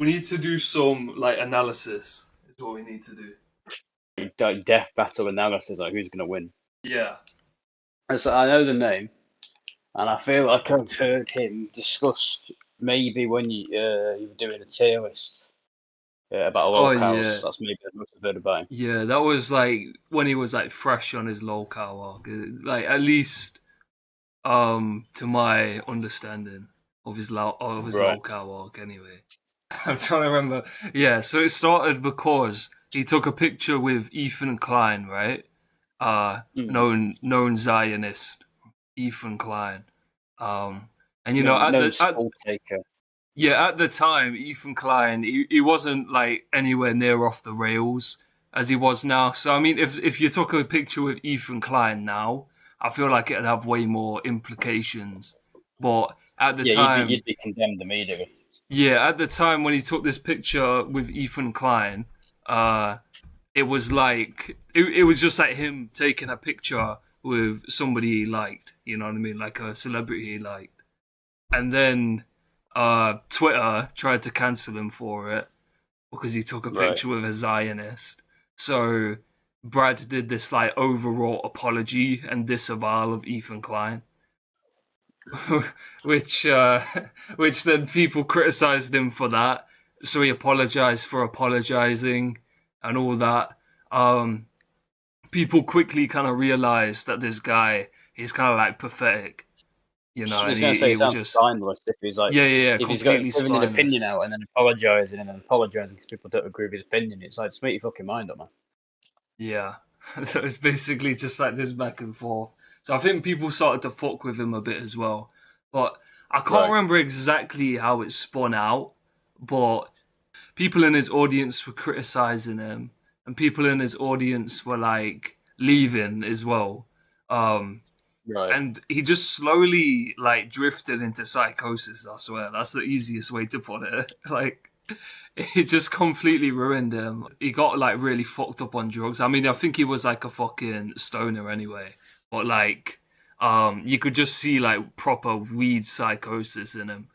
We need to do some like analysis. Is what we need to do. Like death battle analysis, like who's gonna win. Yeah. And so I know the name, and I feel like I've heard him discussed maybe when you were doing a tier list about Oh locales. yeah. That's maybe the most I've heard about him. Yeah, that was like when he was like fresh on his locale arc. Like at least to my understanding of his Right. locale arc anyway. I'm trying to remember. Yeah, so it started because he took a picture with Ethan Klein, right? Known Zionist, Ethan Klein. And you know, No skull taker. at the time, Ethan Klein, he wasn't like anywhere near off the rails as he was now. So I mean, if you took a picture with Ethan Klein now, I feel like it'd have way more implications. But at the time, you'd be condemned immediately. yeah, at the time when he took this picture with Ethan Klein, it was like it was just like him taking a picture with somebody he liked. You know what I mean, like a celebrity he liked. And then Twitter tried to cancel him for it because he took a picture with a Zionist. So Brad did this like overwrought apology and disavowal of Ethan Klein. which then people criticized him for that. So he apologized for apologizing and all that. People quickly kind of realized that this guy is kind of like pathetic, you know. I was And going to say, he it was sounds just spineless if he's like, yeah, if he's got completely giving an spineless. opinion out and then apologising because people don't agree with his opinion. It's like, just make your fucking mind up, man. Yeah, so it's basically just like this back and forth. So I think people started to fuck with him a bit as well, but I can't remember exactly how it spun out. But people in his audience were criticizing him, and people in his audience were like leaving as well. And he just slowly like drifted into psychosis. I swear, that's the easiest way to put it. Like, it just completely ruined him. He got like really fucked up on drugs. I mean, I think he was like a fucking stoner anyway, but like, you could just see like proper weed psychosis in him.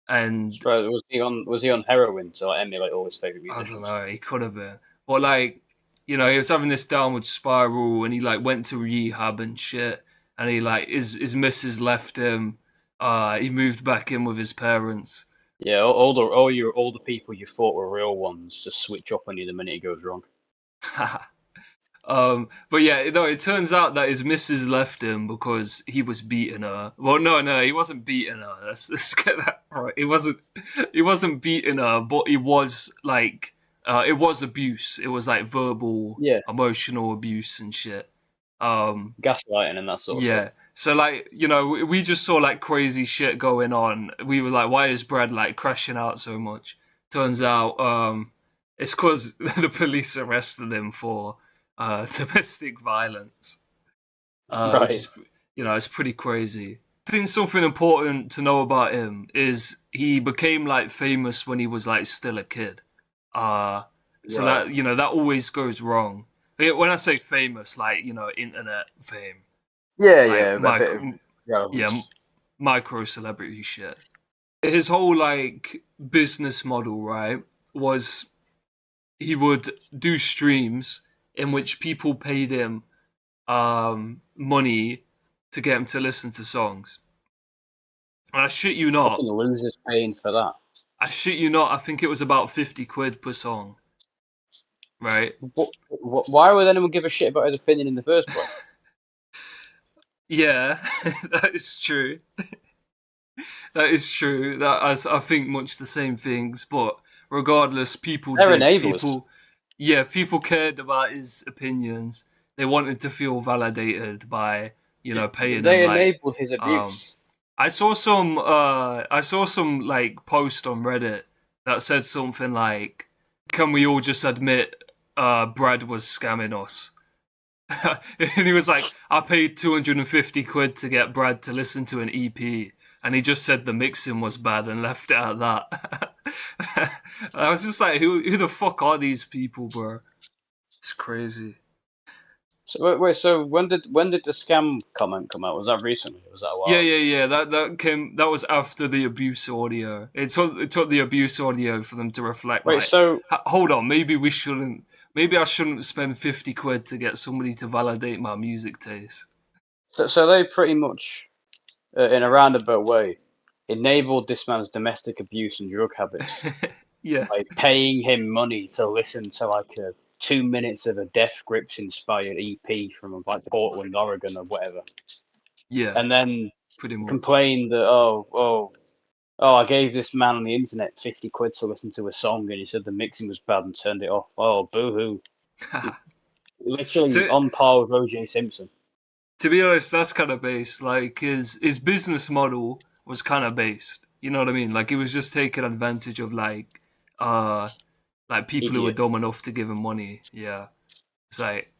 And was he on heroin to like emulate all his favorite I musicians? don't know, he could have been, but like, you know, he was having this downward spiral, and he like went to rehab and shit, and he like his missus left him. He moved back in with his parents. Yeah, all the people you thought were real ones just switch up on you the minute it goes wrong. But yeah, no, it turns out that his missus left him because he was beating her. Well, no, he wasn't beating her. Let's get that right. He wasn't beating her, but he was like, it was abuse. It was like verbal, emotional abuse and shit. Gaslighting and that sort of Yeah. stuff. So like, you know, we just saw like crazy shit going on. We were like, why is Brad like crashing out so much? Turns out, it's because the police arrested him for domestic violence, which is, you know, it's pretty crazy. I think something important to know about him is he became like famous when he was like still a kid. So that, you know, that always goes wrong. When I say famous, like, you know, internet fame. Micro celebrity shit. His whole like business model, right, was he would do streams in which people paid him money to get him to listen to songs. And I shit you not. Fucking losers paying for that. I shit you not. I think it was about 50 quid per song. Right? Why would anyone give a shit about his opinion in the first place? Yeah, that is true. That is true. I think much the same things, but regardless, people cared about his opinions. They wanted to feel validated by, you know, paying him. They enabled his abuse. I saw some like post on Reddit that said something like, "Can we all just admit Brad was scamming us?" And he was like, "I paid 250 quid to get Brad to listen to an EP." And he just said the mixing was bad and left it at that. I was just like, who the fuck are these people, bro? It's crazy. So when did the scam comment come out? Was that recently? Or was that a while ago? Yeah. That was after the abuse audio. It took the abuse audio for them to reflect. Wait, Like, so hold on, maybe we shouldn't. Maybe I shouldn't spend 50 quid to get somebody to validate my music taste. so they pretty much, in a roundabout way, enabled this man's domestic abuse and drug habits Yeah, by paying him money to listen to like 2 minutes of a Death Grips inspired EP from like Portland, Oregon, or whatever, yeah, and then pretty much. complain that oh, I gave this man on the internet 50 quid to listen to a song and he said the mixing was bad and turned it off. Oh, boo hoo. Literally to on par with OJ Simpson. to be honest, that's kind of based. Like his business model was kind of based. You know what I mean? Like he was just taking advantage of uh like people who were Idiot. dumb enough to give him money. Yeah, it's like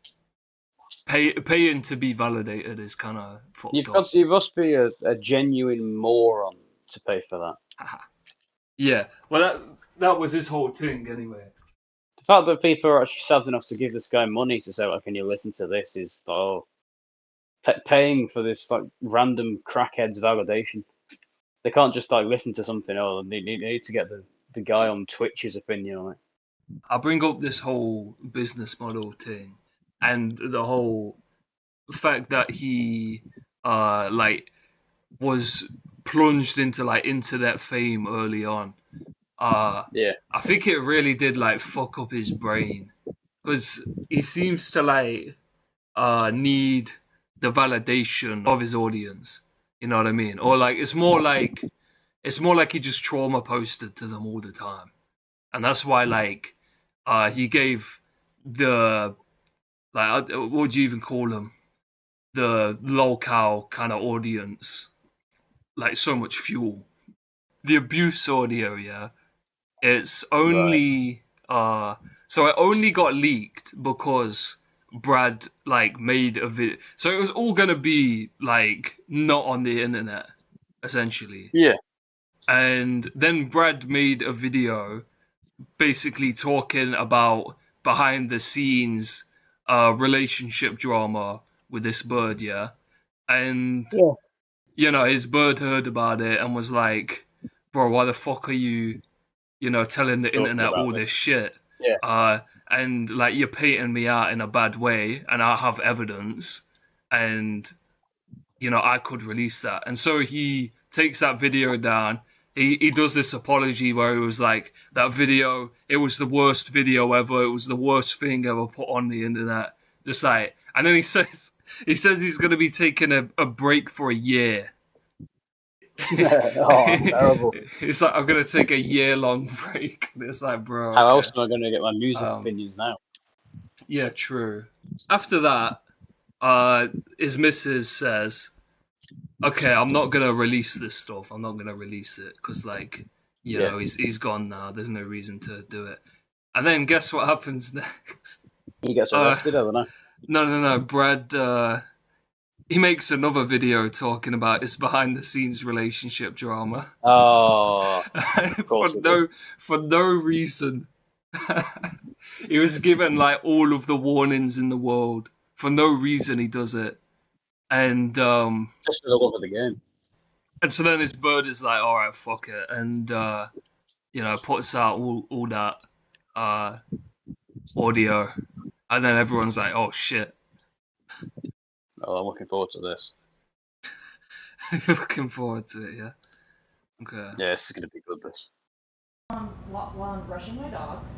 paying to be validated is kind of fucked up. You must be a genuine moron to pay for that. Yeah, well that was his whole thing anyway. The fact that people are actually sad enough to give this guy money to say, "Like, can you listen to this?" is paying for this like random crackhead's validation. They can't just like listen to something. Oh, they need to get the guy on Twitch's opinion on it. I bring up this whole business model thing and the whole fact that he like was plunged into like internet fame early on. Uh Yeah, I think it really did like fuck up his brain because he seems to like need the validation of his audience. You know what I mean? Or like it's more like he just trauma posted to them all the time, and that's why like he gave the what would you even call them, the locale kind of audience like so much fuel. The abuse audio, yeah, it's right. only so it only got leaked because Brad like made a video. So it was all gonna be like not on the internet, essentially. Yeah, And then Brad made a video basically talking about behind the scenes relationship drama with this bird, yeah. And yeah. his bird heard about it and was like, bro, why the fuck are you telling the Talking internet about all this. this shit? Yeah, And like you're painting me out in a bad way, and I have evidence, and I could release that. And so he takes that video down. He does this apology where he was like, that video, it was the worst video ever. It was the worst thing ever put on the internet. Just like, and then he says he's going to be taking a break for a year. oh, terrible. It's like, I'm going to take a year-long break. And it's like, bro, How else okay. am I going to get my music Um, opinions now? yeah, true. After that, his missus says, okay, I'm not gonna release this stuff. I'm not gonna release it because, like, Yeah, he's gone now. There's no reason to do it. And then guess what happens next? he gets Uh, arrested. I don't know. no. Brad, he makes another video talking about his behind the scenes relationship drama. Oh, of for course he did. no reason. He was given like all of the warnings in the world. For no reason, he does it. And Just for the love of the game. so then his bird is like, all right, fuck it, and puts out all that audio, and then everyone's like, oh shit. Oh, I'm looking forward to this. You're looking forward to it, yeah? Okay. Yeah, this is going to be good. This. While I'm brushing my dogs,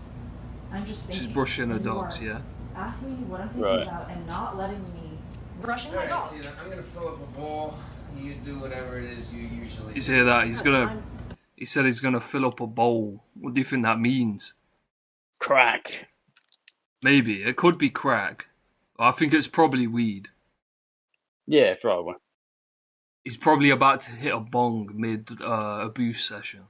I'm just thinking. She's brushing her when you dogs, are yeah? asking me what I'm thinking Right. about and not letting me brushing my Alright, dog. Tina, I'm gonna fill up a bowl. You do whatever it is you usually You do. hear that? He said he's gonna fill up a bowl. What do you think that means? Crack. Maybe. It could be crack. I think it's probably weed. Yeah, probably. He's probably about to hit a bong mid abuse session.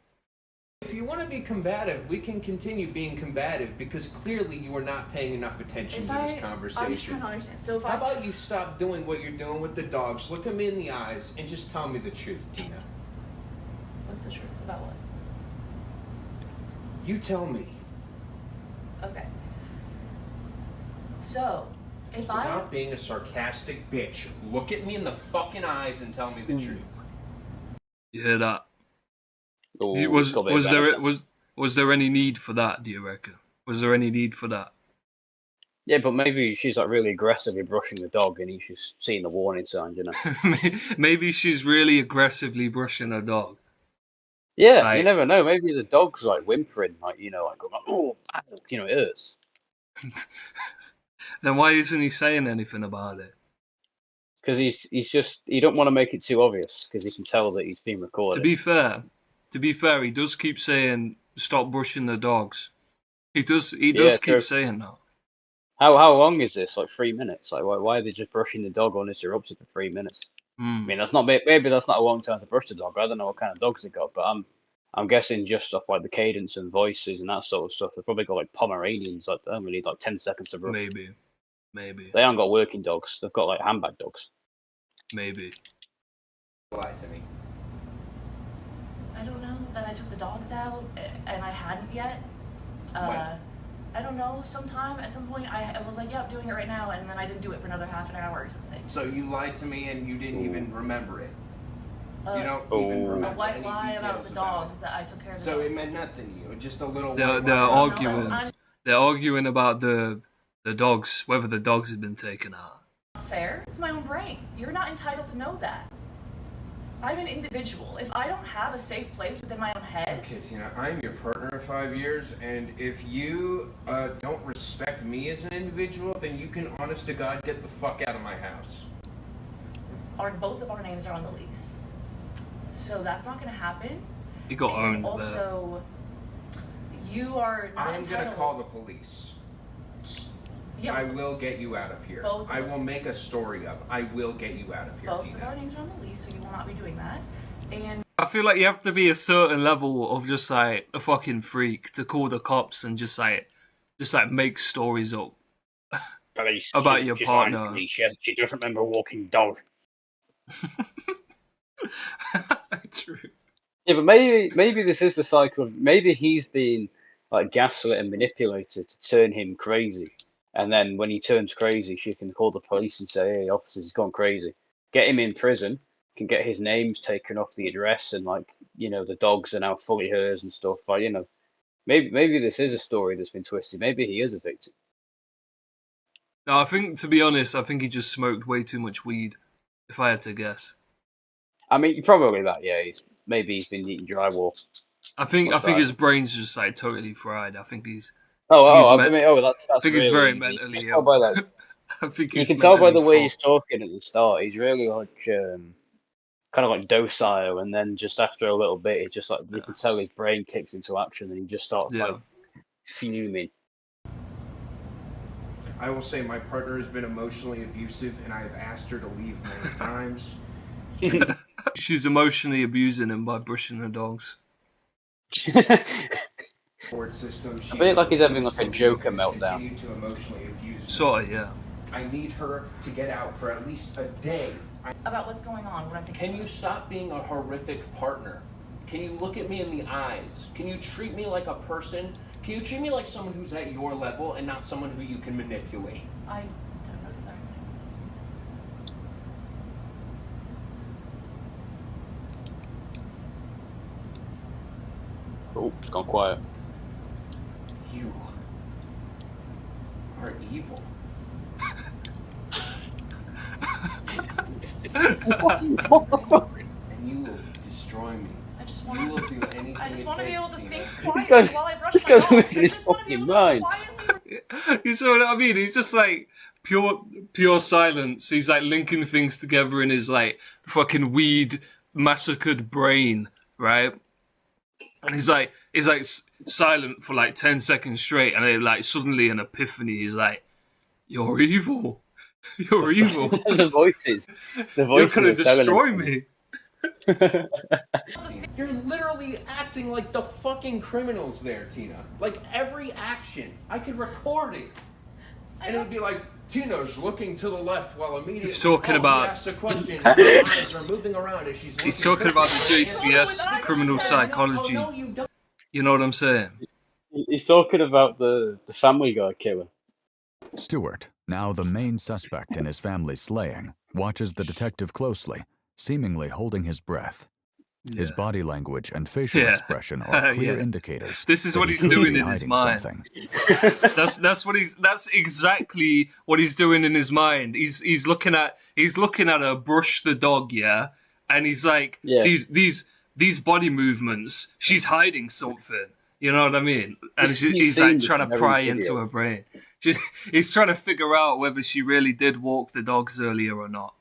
If you want to be combative, we can continue being combative because clearly you are not paying enough attention to this I'm just conversation. trying to understand. So if How I about you stop doing what you're doing with the dogs, look them in the eyes, and just tell me the truth, Tina? what's the truth about what? You tell me. Okay. So, Without being a sarcastic bitch, look at me in the fucking eyes and tell me the truth. You hear that? Ooh, Was there any need for that? Do you reckon? Was there any need for that? Yeah, but maybe she's like really aggressively brushing the dog, and he's just seeing the warning signs, you know. Maybe she's really aggressively brushing her dog. Yeah, Like, you never know. Maybe the dog's like whimpering, like you know, like going, oh, you know, it hurts. Then why isn't he saying anything about it? Because he don't want to make it too obvious because he can tell that he's being recorded. To be fair, he does keep saying stop brushing the dogs. He does keep saying that. How long is this? Like 3 minutes? Like why are they just brushing the dog uninterrupted for 3 minutes? I mean, maybe that's not a long time to brush the dog. I don't know what kind of dogs they got, but I'm guessing just off like the cadence and voices and that sort of stuff. They've probably got like Pomeranians that only need like 10 seconds to brush. Maybe. They haven't got working dogs. They've got like handbag dogs. Maybe. Lie to me. I don't know that I took the dogs out, and I hadn't yet. When? I don't know. Sometime at some point, I was like, "Yep, doing it right now," and then I didn't do it for another half an hour or something. So you lied to me and you didn't even remember it. You don't Oh. even A remember white any lie about details the dogs that I took care of. So it meant nothing to you. Just a little. They're white lie. arguing. I'm They're arguing about the dogs, whether the dogs have been taken out. not fair. It's my own brain. You're not entitled to know that. I'm an individual. If I don't have a safe place within my own head, Okay, Tina, I'm your partner of 5 years, and if you don't respect me as an individual, then you can, honest to God, get the fuck out of my house. both of our names are on the lease, so that's not going to happen. He got And owned there. also, you are not I'm entitled. gonna call the police. Yeah, I will get you out of here. Both I of- will make a story up. I will get you out of here, both of our Tina. names are on the lease, so you will not be doing that. And I feel like you have to be a certain level of just like a fucking freak to call the cops and just like make stories up Police, about your she's partner. lying to me. She doesn't remember a walking dog. True. Yeah, but maybe this is the cycle. Maybe he's been like gaslit and manipulated to turn him crazy, and then when he turns crazy, she can call the police and say, "Hey, officers, he's gone crazy." Get him in prison. Can get his names taken off the address, and like you know, the dogs are now fully hers and stuff. Like you know, maybe this is a story that's been twisted. Maybe he is a victim. No, I think, to be honest, I think he just smoked way too much weed, if I had to guess. I mean, probably that. Yeah, maybe he's been eating drywall. I think That's his right. brain's just like totally fried. I think he's That's think really he's very easy. mentally You can tell ill. by that. I think You he's can tell by the mentally way he's fucked. talking at the start. He's really like kind of like docile, and then just after a little bit, he just like you can tell his brain kicks into action, and he just starts Yeah. like fuming. I will say my partner has been emotionally abusive, and I have asked her to leave many times. She's emotionally abusing him by brushing her dogs. Court system. She I feel has like he's having refused like a to Joker leave and has meltdown. continued to emotionally abuse me. Sorta, yeah. I need her to get out for at least a day. about what's going on, what I'm thinking. Can you stop being a horrific partner? Can you look at me in the eyes? Can you treat me like a person? Can you treat me like someone who's at your level and not someone who you can manipulate? I don't know that. Oh, it's gone quiet. You are evil. And you will destroy me. I just You want will do anything I just it want to be able takes, to Tina. think guy's- quietly while I brush this my guy's dog. losing I his just want to be fucking able mind. to quietly You see what I mean? He's just like pure silence. He's like linking things together in his like fucking weed massacred brain, right? And he's like silent for like 10 seconds straight, and then like suddenly an epiphany. He's like, "You're evil. You're evil. The voices. The You're voices gonna are telling destroy him. me." You're literally acting like the fucking criminals there, Tina. Like every action, I could record it. And it would be like, Tina's looking to the left while immediately He's talking about- he asks a question, her eyes are moving around as she's He's looking talking about the quickly. JCS criminal psychology. Oh, no, you don't. You know what I'm saying? He's talking about the Family Guy killer. Stewart, Now the main suspect in his family's slaying watches the detective closely, seemingly holding his breath. His body language and facial expression are clear indicators. This is that what he he's could doing be in his hiding mind. something. That's exactly what he's doing in his mind. He's looking at her brush the dog, yeah, and he's like, these body movements, she's hiding something. You know what I mean? And he's like trying to pry into her brain. He's trying to figure out whether she really did walk the dogs earlier or not.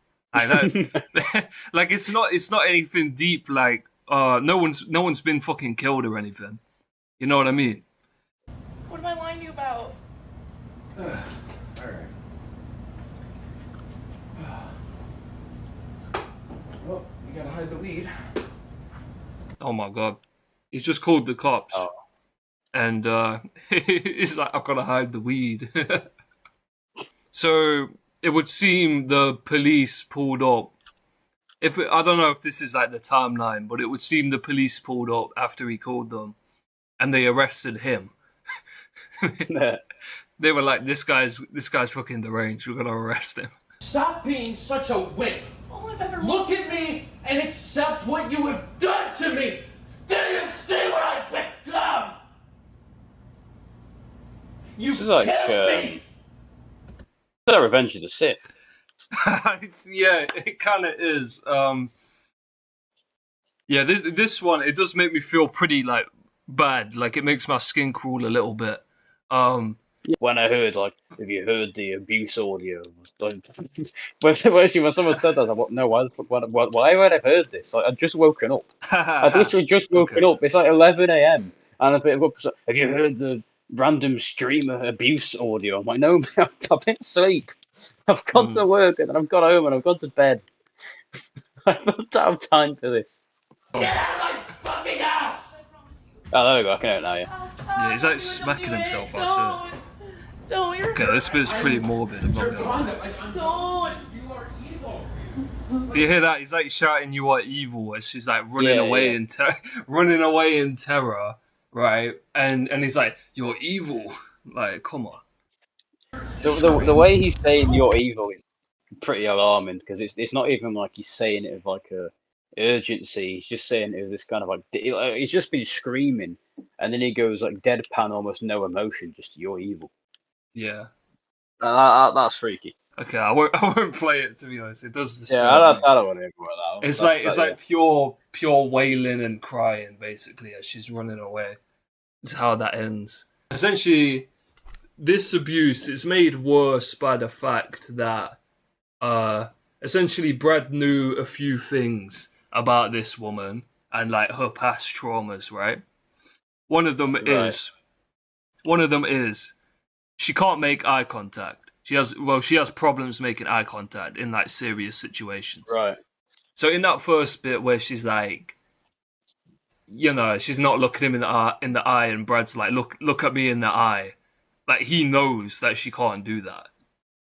Like it's not anything deep. Like no one's been fucking killed or anything. You know what I mean? What am I lying to you about? Alright. Well, you gotta hide the weed. Oh my god. He's just called the cops. Oh. And he's like, I've got to hide the weed. So it would seem the police pulled up. I don't know if this is like the timeline, but it would seem the police pulled up after he called them, and they arrested him. They were like, "This guy's fucking deranged. We're gonna arrest him." Stop being such a wimp. All I've ever Look at me and accept what you have done to me. Do you see what I've become? You This is killed me. It's like Revenge of the Sith. Yeah, it kind of is. Yeah, this one, it does make me feel pretty like bad. Like it makes my skin crawl a little bit. When I heard, like, have you heard the abuse audio? Like, when someone said that, I was like, no, why the fuck? Why would I have heard this? Like, I'd just woken up. I'd literally just woken up. It's like 11 a.m. And I've been up. Have you heard the random streamer abuse audio? I'm like, no, man, I've been asleep. I've gone to work and then I've got home and I've gone to bed. I don't have time for this. Get out of my fucking house! Oh, there we go. I can hear it now, yeah. Yeah, he's like smacking himself. I said. Don't. You're Okay, this bit's pretty morbid. I'm not gonna lie. Don't. You are evil. You hear that? He's like shouting, "You are evil!" as she's like running Yeah, away yeah. running away in terror, right? And he's like, "You're evil!" Like, come on. The way he's saying you're evil is pretty alarming because it's not even like he's saying it with like a urgency. He's just saying it with this kind of like he's just been screaming, and then he goes like deadpan, almost no emotion, just you're evil. Yeah. That's freaky. Okay, I won't play it, to be honest. It does disturb Yeah, I me. don't want to hear more of that. It's like pure wailing and crying, basically, as she's running away. It's how that ends. Essentially, this abuse is made worse by the fact that essentially Brad knew a few things about this woman and like her past traumas, right? One of them is she can't make eye contact. She has problems making eye contact in like serious situations. Right. So in that first bit where she's like, you know, she's not looking him in the eye, and Brad's like, look at me in the eye. Like he knows that she can't do that,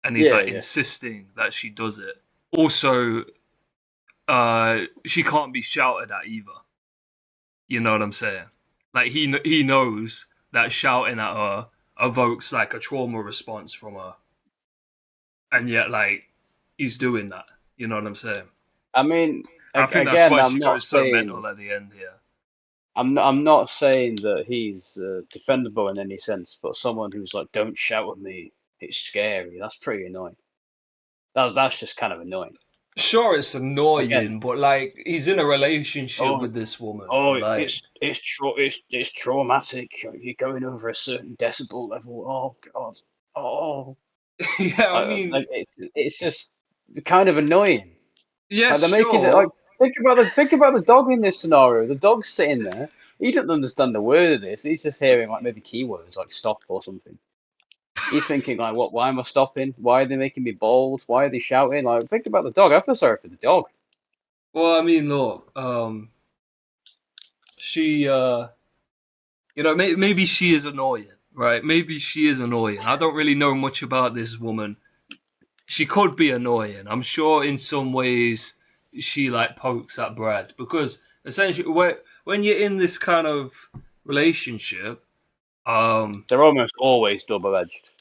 and he's insisting that she does it. Also, she can't be shouted at either. You know what I'm saying? Like he knows that shouting at her evokes like a trauma response from her. And yet, like, he's doing that. You know what I'm saying? I mean, I think again, that's why I'm she not goes so saying, mental at the end here. I'm not saying that he's defendable in any sense, but someone who's like, "Don't shout at me, it's scary." That's pretty annoying. That's just kind of annoying. Sure, it's annoying, Again. but like he's in a relationship with this woman. Oh, like, it's traumatic. You're going over a certain decibel level. Oh God. Oh. yeah, I mean, like, it's just kind of annoying. yeah, Like, they're sure. making it like think about the dog in this scenario. The dog's sitting there. He doesn't understand the word of this. He's just hearing like maybe keywords like stop or something. He's thinking like, what? Why am I stopping? Why are they making me bold? Why are they shouting? Like, think about the dog. I feel sorry for the dog. Well, I mean, look, she, you know, maybe she is annoying, right? Maybe she is annoying. I don't really know much about this woman. She could be annoying. I'm sure in some ways she like pokes at Brad because essentially when you're in this kind of relationship, they're almost always double-edged.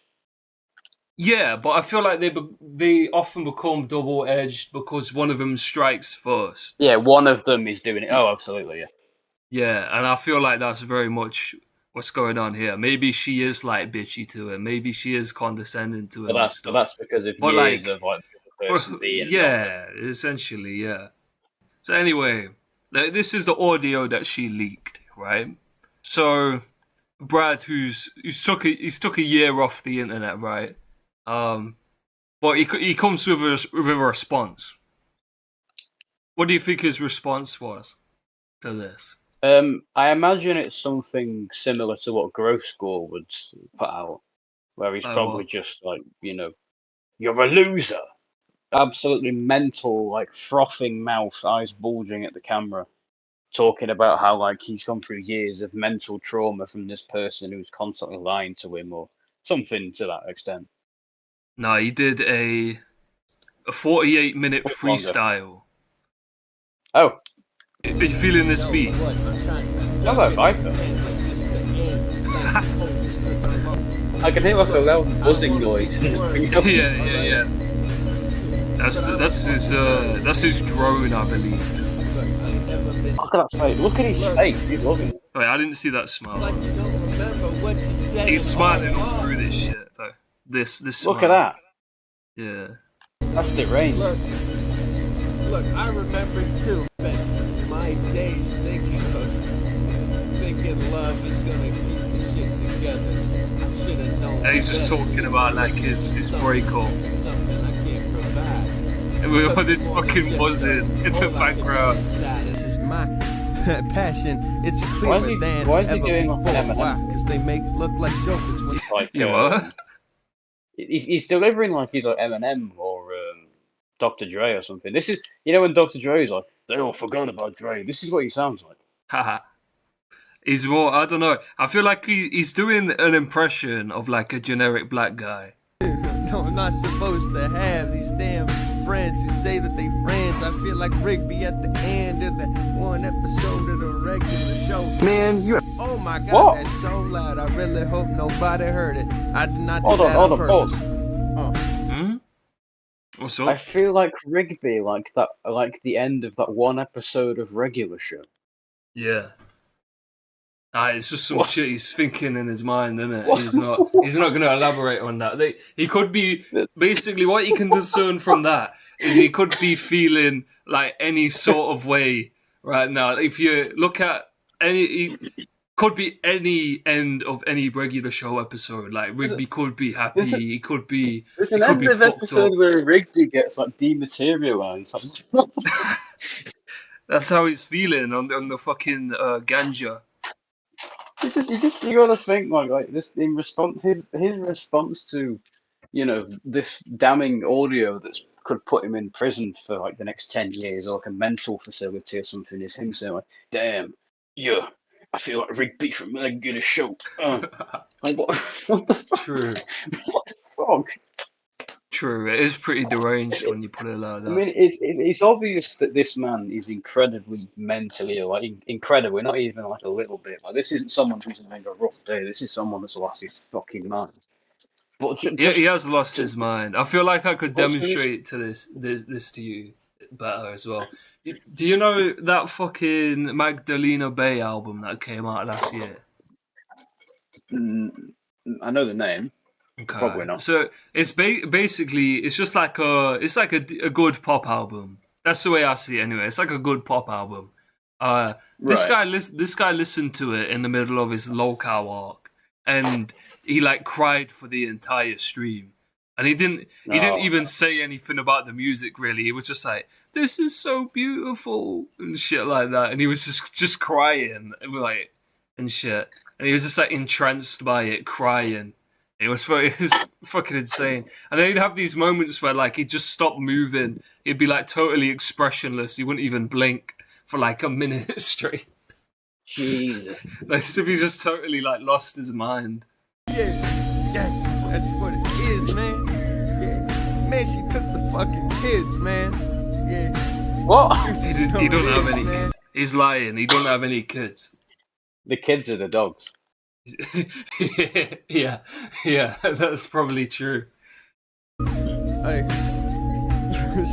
Yeah, but I feel like they often become double-edged because one of them strikes first. Yeah, one of them is doing it. Oh, absolutely, yeah. Yeah, and I feel like that's very much what's going on here. Maybe she is like bitchy to him. Maybe she is condescending to him and But stuff. that's because of But years like, of like the other person being not yeah, essentially, yeah. So anyway, this is the audio that she leaked, right? So Brad, he's took a year off the internet, right? But he comes with a response. What do you think his response was to this? I imagine it's something similar to what Growth Score would put out, where he's Like probably what? just like, you're a loser. Absolutely mental, like frothing mouth, eyes bulging at the camera, talking about how like he's gone through years of mental trauma from this person who's constantly lying to him or something to that extent. No, he did a 48-minute freestyle. Oh. Are you feeling this beat? Sounds like Viper. I can hear like a loud buzzing noise. Yeah. That's his drone, I believe. Look at that face. Look at his face. He's loving it. Wait, I didn't see that smile. He's smiling all through this shit, though. This smile. Look at that. Yeah. That's deranged. Look, I remember too, spent my days thinking love is gonna keep the shit together. I should have known. And he's just talking about like his breakup. Something I can't provide. And with all this fucking buzzing in the background. This is my passion. It's Why clearer is he than doing ever like before. Why? Because they make look like jokers when Like, You what? He's delivering like he's like Eminem or Dr. Dre or something. This is, when Dr. Dre is like, they all forgot about Dre. This is what he sounds like. Haha. He's more, I don't know. I feel like he's doing an impression of like a generic black guy. No, I'm not supposed to have these damn friends who say that they friends. I feel like Rigby at the end of the one episode of the regular show. Man, you. Oh my God, what? That's so loud. I really hope nobody heard it. I did not do Hold that on, on purpose. Hmm? What's up? I feel like Rigby, like that, like the end of that one episode of regular show. Yeah. It's just some What? shit he's thinking in his mind, isn't it? What? He's not going to elaborate on that. He could be, basically what you can discern from that is he could be feeling like any sort of way right now. If you look at he could be any end of any regular show episode. Like Rigby could be happy, he could be There's an he could end be of fucked episode up. where Rigby gets like dematerialized. That's how he's feeling on the fucking ganja. You gotta think like this in response. His response to, this damning audio that could put him in prison for like the next 10 years or like a mental facility or something is him saying like, "Damn, yeah, I feel like Rigby from Regular Show." Like what? What the fuck? True. What the fuck? True, it is pretty deranged when you put it like that. I mean, it's obvious that this man is incredibly mentally ill, like incredibly, not even like a little bit. Like this isn't someone who's having a rough day. This is someone that's lost his fucking mind. But He has lost his mind. I feel like I could demonstrate to this to you better as well. Do you know that fucking Magdalena Bay album that came out last year? I know the name. Okay. Probably not. So it's basically it's just like a good pop album. That's the way I see it anyway. It's like a good pop album. This guy listened to it in the middle of his locale arc, and he like cried for the entire stream. And he didn't even say anything about the music really. He was just like, "This is so beautiful" and shit like that. And he was just crying and shit. And he was just like entranced by it, crying. It was fucking insane. And then he'd have these moments where like he'd just stop moving. He'd be like totally expressionless. He wouldn't even blink for like a minute straight. Jesus. Like as if he just totally like lost his mind. Yeah, that's what it is, man. Yeah, man, she took the fucking kids, man. Yeah. What? He don't have any kids. He's lying. He don't have any kids. The kids are the dogs. yeah, that's probably true. Hey.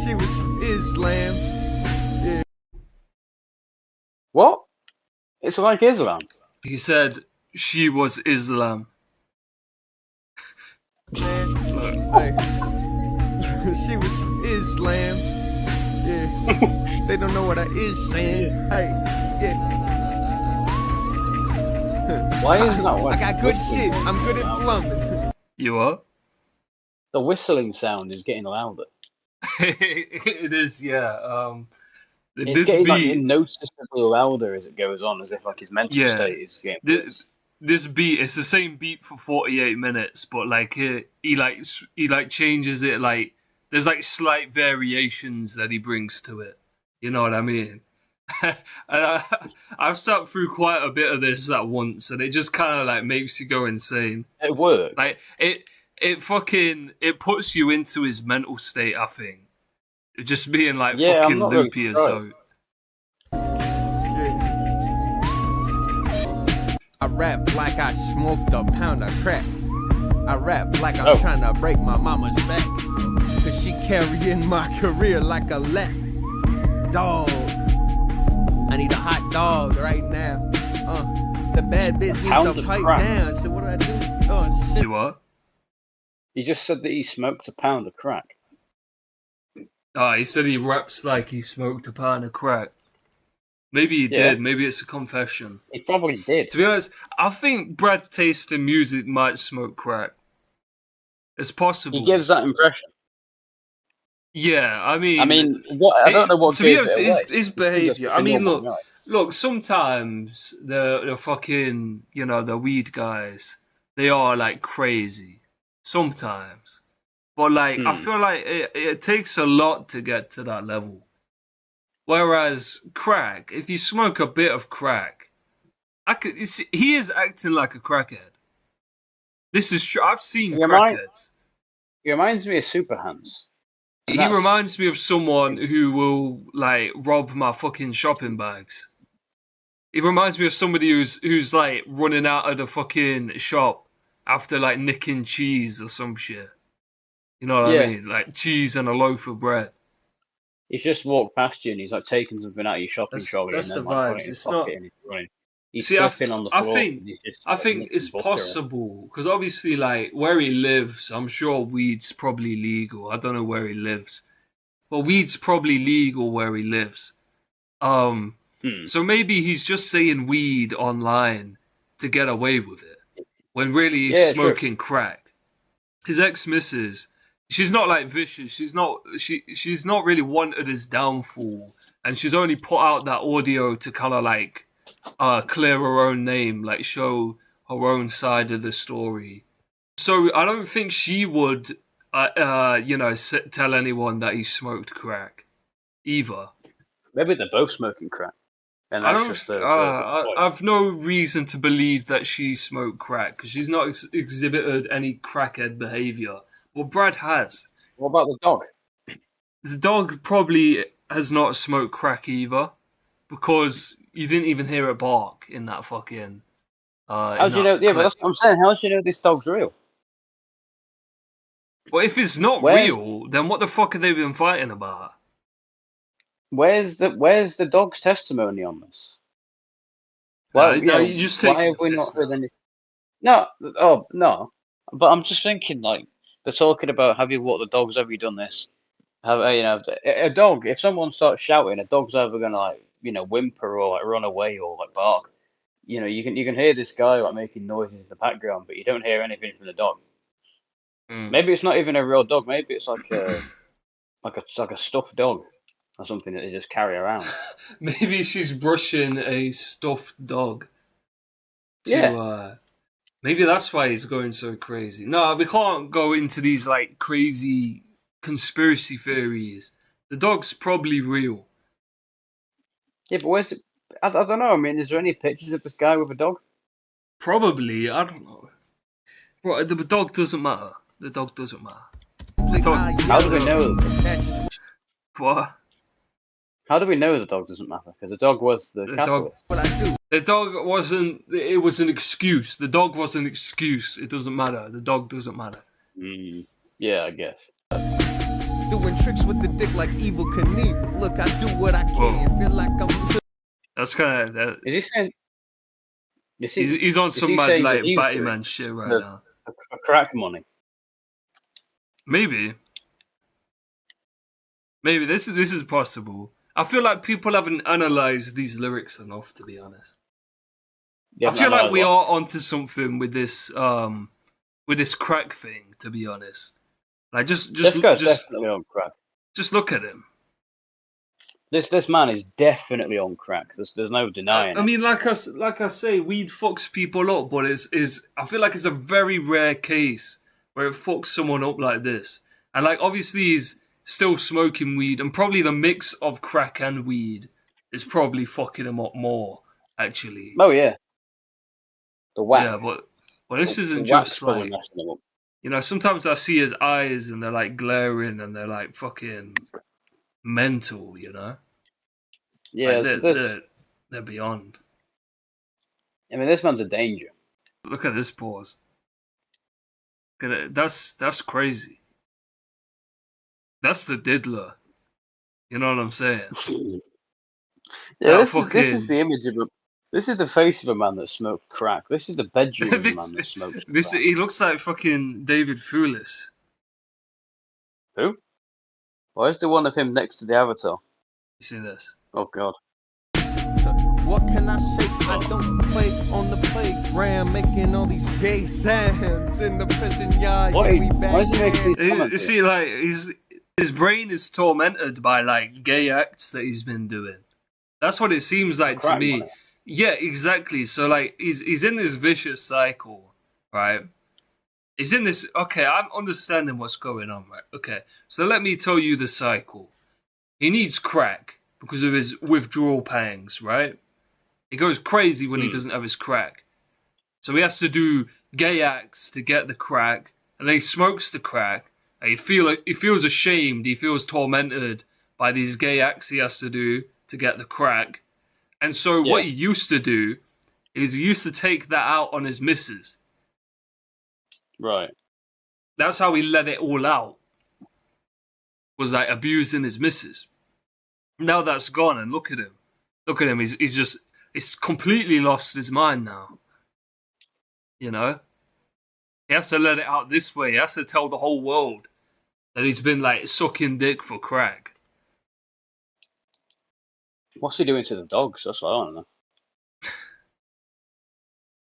She was Islam. Yeah. What? It's like Islam. He said she was Islam. Man. Hey. She was Islam. Yeah. They don't know what I is saying. Hey. Yeah. Why isn't that one? I got good shit. I'm good at plumbing. You are? The whistling sound is getting louder. It is, yeah. It's This getting beat, like noticeably louder as it goes on, as if like his mental yeah. state is getting worse. This beat, it's the same beat for 48 minutes, but like he changes it. Like there's like slight variations that he brings to it. You know what I mean? And I've sat through quite a bit of this at once, and it just kind of like makes you go insane. It works. Like it puts you into his mental state. I think just being like fucking loopy as so. I rap like I smoked a pound of crack. I rap like I'm trying to break my mama's back. Cause she carrying my career like a lap dog. I need a hot dog right now. The bad bitch needs to pipe down. So what do I do? Oh shit. You what? He just said that he smoked a pound of crack. He said he raps like he smoked a pound of crack. Maybe he did. Maybe it's a confession. He probably did. To be honest, I think Brad Taste in music might smoke crack. It's possible. He gives that impression. Yeah, I mean, what? I don't know what. To be honest, his behavior. I mean, look. Sometimes the fucking the weed guys, they are like crazy. Sometimes, but like I feel like it takes a lot to get to that level. Whereas crack, if you smoke a bit of crack, he is acting like a crackhead. This is true. I've seen crackheads. He reminds me of Superhands. He reminds me of someone who will like rob my fucking shopping bags. He reminds me of somebody who's like running out of the fucking shop after like nicking cheese or some shit. You know what I mean? Like cheese and a loaf of bread. He's just walked past you and he's like taking something out of your shopping trolley and then like putting it in his pocket and he's running. He's slipping on the floor. I think it's possible because obviously, like where he lives, I'm sure weed's probably legal. I don't know where he lives, but weed's probably legal where he lives. So maybe he's just saying weed online to get away with it when really he's smoking crack. His ex-missus, she's not like vicious. She's not really wanted his downfall, and she's only put out that audio to kind of like clear her own name, like show her own side of the story. So I don't think she would, tell anyone that he smoked crack, either. Maybe they're both smoking crack. And that's I've no reason to believe that she smoked crack because she's not exhibited any crackhead behavior. Well, Brad has. What about the dog? The dog probably has not smoked crack either because you didn't even hear it bark in that fucking. How do you know? Yeah, but that's what I'm saying. How do you know this dog's real? Well, if it's not real, then what the fuck have they been fighting about? Where's the dog's testimony on this? Well, you just why have we not heard any? No, but I'm just thinking like they're talking about have you walked the dogs? Have you done this? A dog. If someone starts shouting, a dog's either gonna whimper or like run away or like bark. You can hear this guy like making noises in the background, but you don't hear anything from the dog. Maybe it's not even a real dog. Maybe it's like a stuffed dog or something that they just carry around. Maybe she's brushing a stuffed dog. Maybe that's why he's going so crazy. No, we can't go into these like crazy conspiracy theories. The dog's probably real. Yeah, but where's it? I don't know. I mean, is there any pictures of this guy with a dog? Probably. I don't know. Bro, the dog doesn't matter. The dog doesn't matter. How do we know? What? How do we know the dog doesn't matter? Because the dog was the catalyst. The dog wasn't. It was an excuse. The dog was an excuse. It doesn't matter. The dog doesn't matter. Yeah, I guess. Doing tricks with the dick like Evil Knievel. Look, I do what I can. Feel like I'm. That's kind of. Is he saying? He's on some mad like Batman shit right now. For crack money. Maybe this is possible. I feel like people haven't analyzed these lyrics enough, to be honest. I feel like we are onto something with this crack thing, to be honest. Like just definitely on crack. Just look at him. This man is definitely on crack. There's no denying it. I mean, like I say, weed fucks people up, but I feel like it's a very rare case where it fucks someone up like this. And like obviously he's still smoking weed, and probably the mix of crack and weed is probably fucking him up more, actually. Oh yeah. The wax. Yeah, but this isn't just like, you know, sometimes I see his eyes and they're like glaring and they're like fucking mental, you know? Yeah, like they're beyond. I mean, this man's a danger. Look at this pause. That's crazy. That's the diddler. You know what I'm saying? Yeah, this is the image of a. This is the face of a man that smoked crack. This is the bedroom of a man that smokes crack. He looks like fucking David Thewlis. Who? Why is the one of him next to the avatar? You see this? Oh god. What can I say? I don't play on the playground, making all these gay sounds in the prison yard. Why is he making these comments? You see, like his brain is tormented by like gay acts that he's been doing. That's what it seems like to me. Money. Yeah, exactly. So like he's in this vicious cycle, right? He's in this. Okay, I'm understanding what's going on, right? Okay, so let me tell you the cycle. He needs crack because of his withdrawal pangs, right? He goes crazy when he doesn't have his crack. So he has to do gay acts to get the crack, and then he smokes the crack. And he feels ashamed. He feels tormented by these gay acts he has to do to get the crack. And so what he used to do is he used to take that out on his missus. Right. That's how he let it all out. Was like abusing his missus. Now that's gone, and look at him. Look at him. He's completely lost his mind now. You know? He has to let it out this way. He has to tell the whole world that he's been like sucking dick for crack. What's he doing to the dogs? That's what I want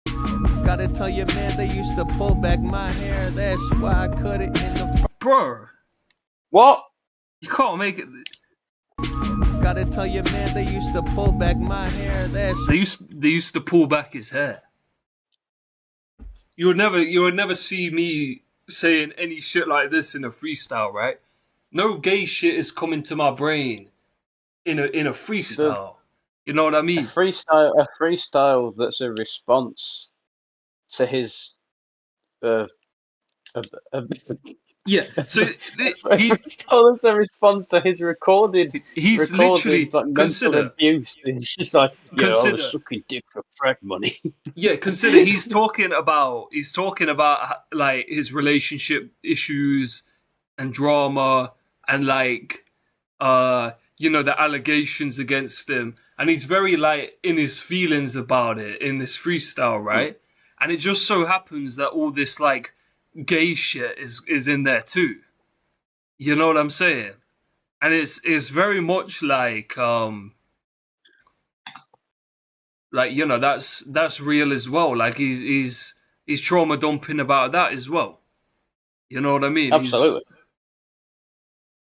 to know. Gotta tell you, man, they used to pull back my hair. That's why I cut it in the. Bro. What? You can't make it. Gotta tell you, man, they used to pull back my hair. They used to pull back his hair. You would never see me saying any shit like this in a freestyle, right? No gay shit is coming to my brain in a freestyle. You know what I mean? A freestyle that's a response to his yeah. So that's a response to his recorded. He's literally like, mental abuse. It's just like I was sucking dick for crack money. Yeah, consider he's talking about like his relationship issues and drama and like the allegations against him, and he's very like in his feelings about it in this freestyle, right? And it just so happens that all this like gay shit is in there too. You know what I'm saying? And it's very much like that's real as well. Like he's trauma dumping about that as well. You know what I mean? Absolutely.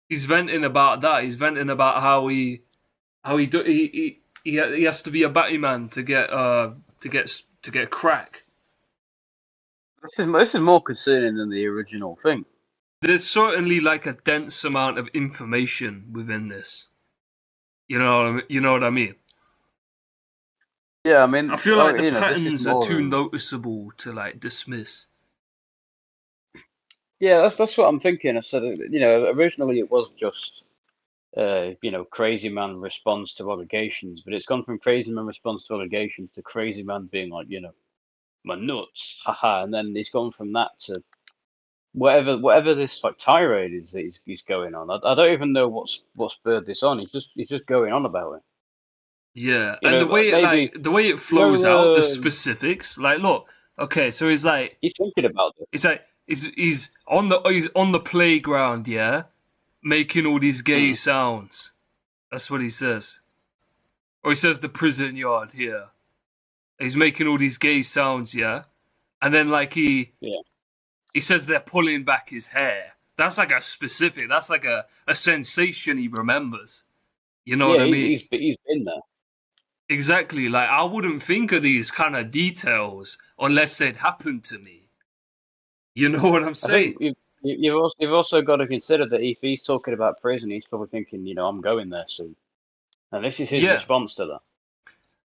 He's venting about that. He's venting about how he has to be a batty man to get crack. This is more concerning than the original thing. There's certainly like a dense amount of information within this. You know what I mean? Yeah, I mean, I feel like the patterns are too noticeable to like dismiss. Yeah, that's what I'm thinking. I said, originally it was just, crazy man responds to allegations, but it's gone from crazy man responds to allegations to crazy man being like, my nuts, haha, and then he's gone from that to whatever this like tirade is that he's going on. I don't even know what spurred this on. He's just going on about it. Yeah, You and know, the way it flows out, the specifics. Like, look, okay, so he's thinking about it. It's like he's on the playground, yeah, making all these gay sounds. That's what he says. Or he says the prison yard here. He's making all these gay sounds, yeah, and then he says they're pulling back his hair. That's like a specific. That's like a sensation he remembers. You know what I mean? He's been there. Exactly. Like, I wouldn't think of these kind of details unless they'd happened to me. You know what I'm saying? I think you've also got to consider that if he's talking about prison, he's probably thinking, I'm going there soon. And this is his response to that.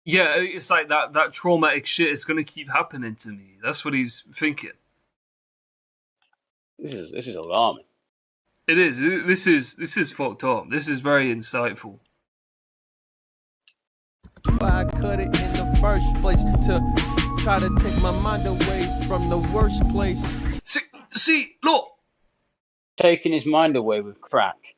Yeah, it's like that traumatic shit is going to keep happening to me. That's what he's thinking. This is alarming. It is. This is fucked up. This is very insightful. Why I cut it in the first place to try to take my mind away from the worst place. See, look. Taking his mind away with crack.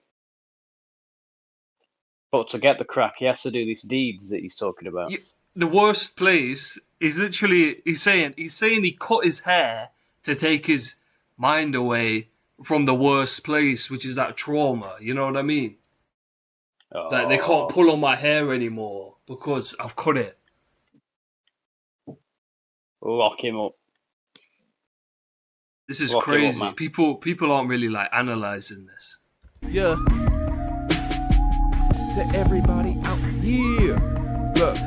But to get the crack, he has to do these deeds that he's talking about. The worst place is literally he's saying he cut his hair to take his mind away from the worst place, which is that trauma. You know what I mean? Oh. Like, they can't pull on my hair anymore because I've cut it. Lock him up. This is crazy. Up, people aren't really like analyzing this. Yeah. To everybody out here, look,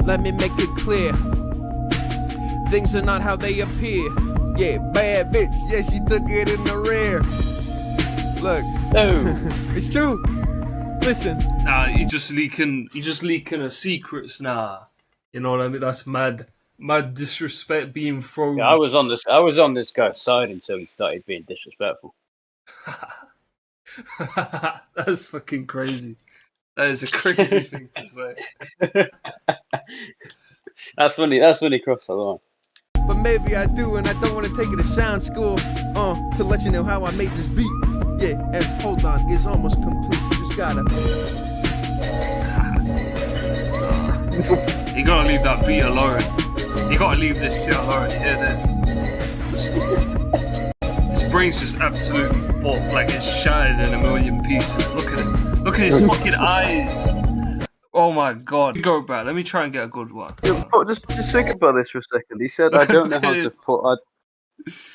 let me make it clear. Things are not how they appear. Yeah, bad bitch. Yeah, she took it in the rear. Look, no, it's true. Listen. Nah, you're just leaking a secrets now. You know what I mean? That's mad disrespect being thrown. Yeah, I was on this guy's side until he started being disrespectful. That's fucking crazy. That is a crazy thing to say. That's when he crossed the line. But maybe I do, and I don't want to take it to sound school. To let you know how I made this beat. Yeah, and hold on, it's almost complete. Just gotta. You gotta leave that beat alone. You gotta leave this shit alone. You hear this? His brain's just absolutely fucked, like it's shattered in a million pieces. Look at it. Look at his fucking eyes. Oh my god. Go back. Let me try and get a good one. Yeah, just think about this for a second. He said, "I don't know how to put."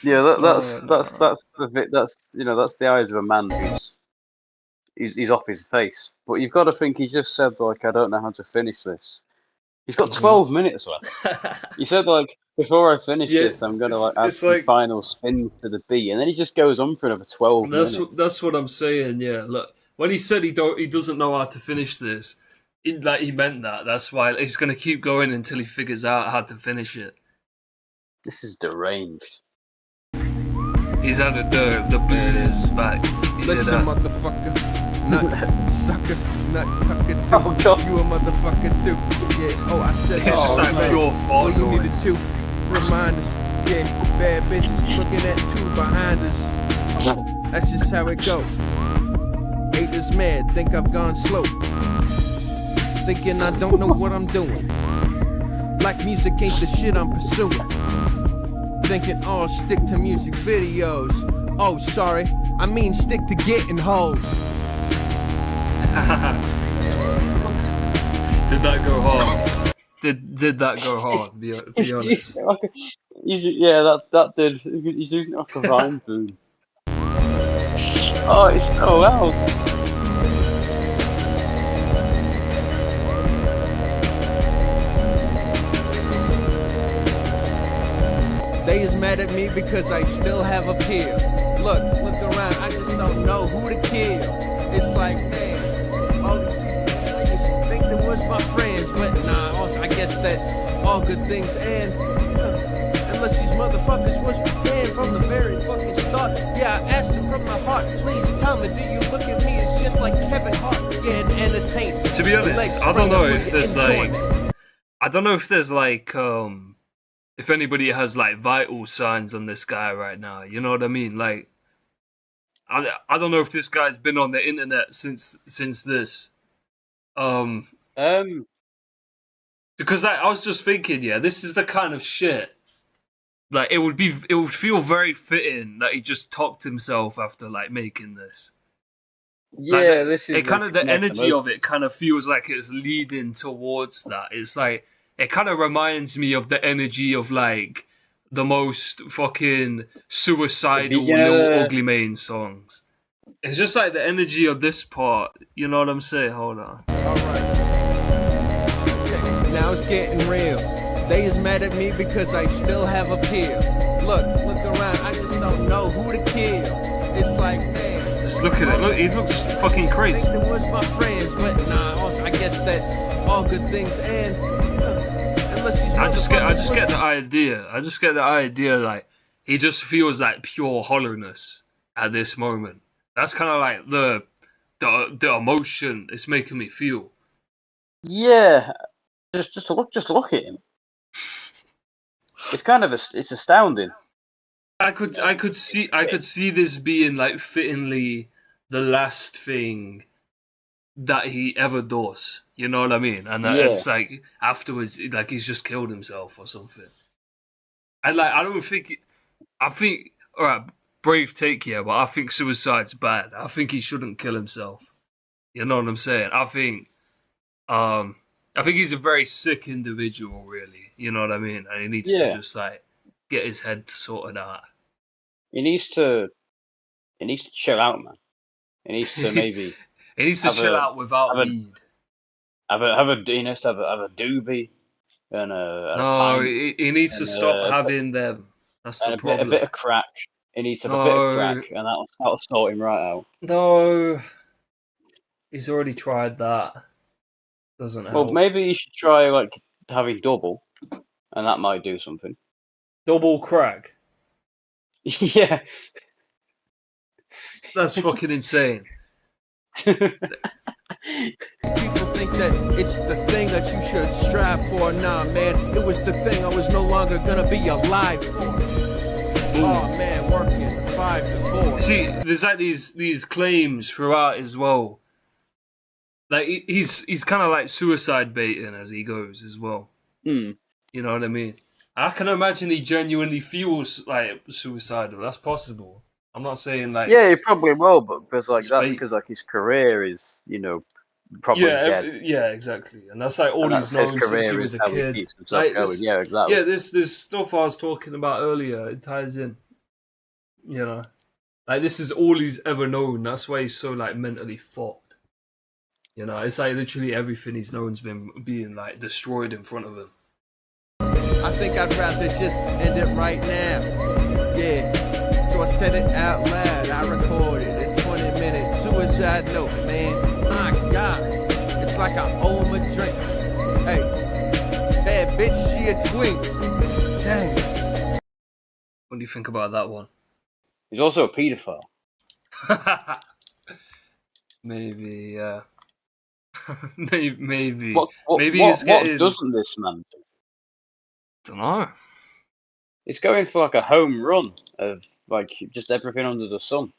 Yeah, that's the eyes of a man who's he's off his face. But you've got to think he just said like, "I don't know how to finish this." He's got 12 minutes left. He said like, "Before I finish this, I'm gonna add some final spin to the beat," and then he just goes on for another 12 minutes. That's what I'm saying. Yeah, look, when he said he doesn't know how to finish this. He meant that. That's why he's going to keep going until he figures out how to finish it. This is deranged. He's had the booze back. Listen, motherfucker. Nut sucker. Nut tucker too. Oh, God. You a motherfucker too. Yeah. Oh, I said it's just like pure fart you needed to remind us. Yeah. Bad bitches looking at two behind us. That's just how it go. Haters mad. Think I've gone slow. Thinking I don't know what I'm doing. Black music ain't the shit I'm pursuing. Thinking I'll stick to music videos. Oh, sorry, I mean stick to getting hoes. Did that go hard? Did that go hard? Be honest. That did. He's using it like a rhyme boom. Oh, it's so loud. They is mad at me because I still have a peer. Look around, I just don't know who to kill. It's like, man, all these people, I just think them was my friends, but nah, I guess that all good things end. Unless these motherfuckers was pretend from the very fucking start. Yeah, I asked them from my heart, please tell me, do you look at me as just like Kevin Hart? Yeah, and entertain. To be honest, I don't know if there's like if anybody has like vital signs on this guy right now, you know what I mean? Like, I don't know if this guy's been on the internet since this. Because I was just thinking, yeah, this is the kind of shit. Like, it would feel very fitting that he just topped himself after like making this. Yeah, like, this is it kind of the energy of it kind of feels like it's leading towards that. It's like it kind of reminds me of the energy of like the most fucking suicidal Lil Ugly Mane songs. It's just like the energy of this part. You know what I'm saying? Hold on. All right. Okay, now it's getting real. They is mad at me because I still have appeal. Look around. I just don't know who to kill. It's like, man. Just look at it. Look, he looks fucking crazy. I think it was my friends, but nah. I guess that all good things end. Unless these I just get the idea. I just get the idea. Like he just feels like pure hollowness at this moment. That's kind of like the emotion it's making me feel. Yeah, just look at him. It's kind of it's astounding. I could see this being like fittingly the last thing that he ever does. You know what I mean? And it's like afterwards, like he's just killed himself or something. And like I think all right, brave take here, but I think suicide's bad. I think he shouldn't kill himself. You know what I'm saying? I think he's a very sick individual, really. You know what I mean? And he needs to just like get his head sorted out. He needs to chill out, man. He needs to maybe. He needs to chill out without weed. He needs to have a doobie and no, he needs to stop having them. That's the problem. A bit of crack. He needs to have a bit of crack, and that'll sort him right out. No, he's already tried that. Doesn't help. Well, maybe you should try like having double, and that might do something. Double crack. Yeah. That's fucking insane. People think that it's the thing that you should strive for. Nah, man, it was the thing I was no longer gonna be alive for. Oh man, working 5 to 4. See, there's like these claims throughout as well. Like he's kind of like suicide baiting as he goes as well. You know what I mean? I can imagine he genuinely feels like suicidal. That's possible. I'm not saying like he probably will, but because like that's because like his career is probably dead. Yeah, exactly, and that's like all he's known since he was a kid. Like, yeah, exactly. Yeah, this stuff I was talking about earlier, it ties in. You know, like this is all he's ever known. That's why he's so like mentally fucked. You know, it's like literally everything he's known's been being like destroyed in front of him. I think I'd rather just end it right now. Yeah. So I said it out loud. I recorded a 20-minute suicide note, man. My God. It's like I owe him a drink. Hey. Bad bitch, she a twink. Dang. What do you think about that one? He's also a paedophile. Maybe, yeah. maybe. What doesn't this man do? Don't know. It's going for like a home run of like just everything under the sun.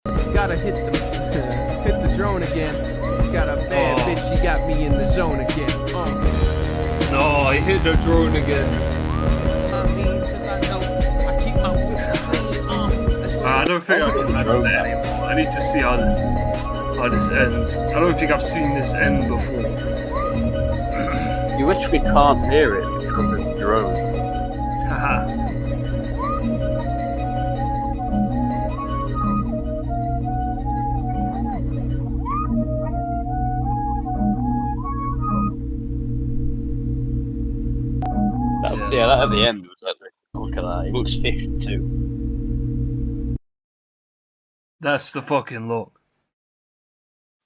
Gotta hit the drone again. Got a bad bitch, she got me in the zone again. No, he hit the drone again. I mean, cause I know I keep my whip clean. I don't think I can handle that anymore. I need to see how this ends. I don't think I've seen this end before. You wish we can't hear it because of the drone. Haha. That at the end was epic. Look at that. He looks 52. That's the fucking look.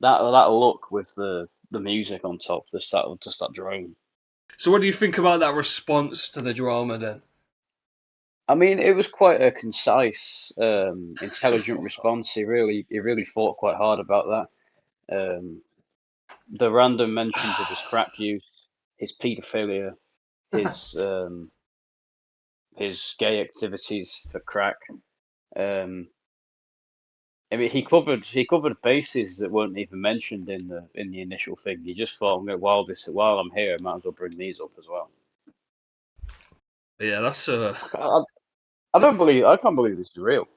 That look with the music on top, just that drone. So what do you think about that response to the drama then? I mean, it was quite a concise, intelligent response. He really thought quite hard about that. The random mentions of his crack use, his paedophilia, his his gay activities for crack. I mean, he covered bases that weren't even mentioned in the initial thing. He just thought, while I'm here, I might as well bring these up as well. Yeah, that's I can't believe this is real.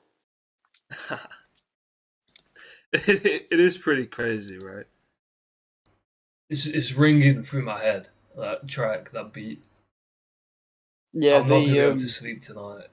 It is pretty crazy, right? It's ringing through my head, that track, that beat. Yeah, I'm not gonna be able to sleep tonight.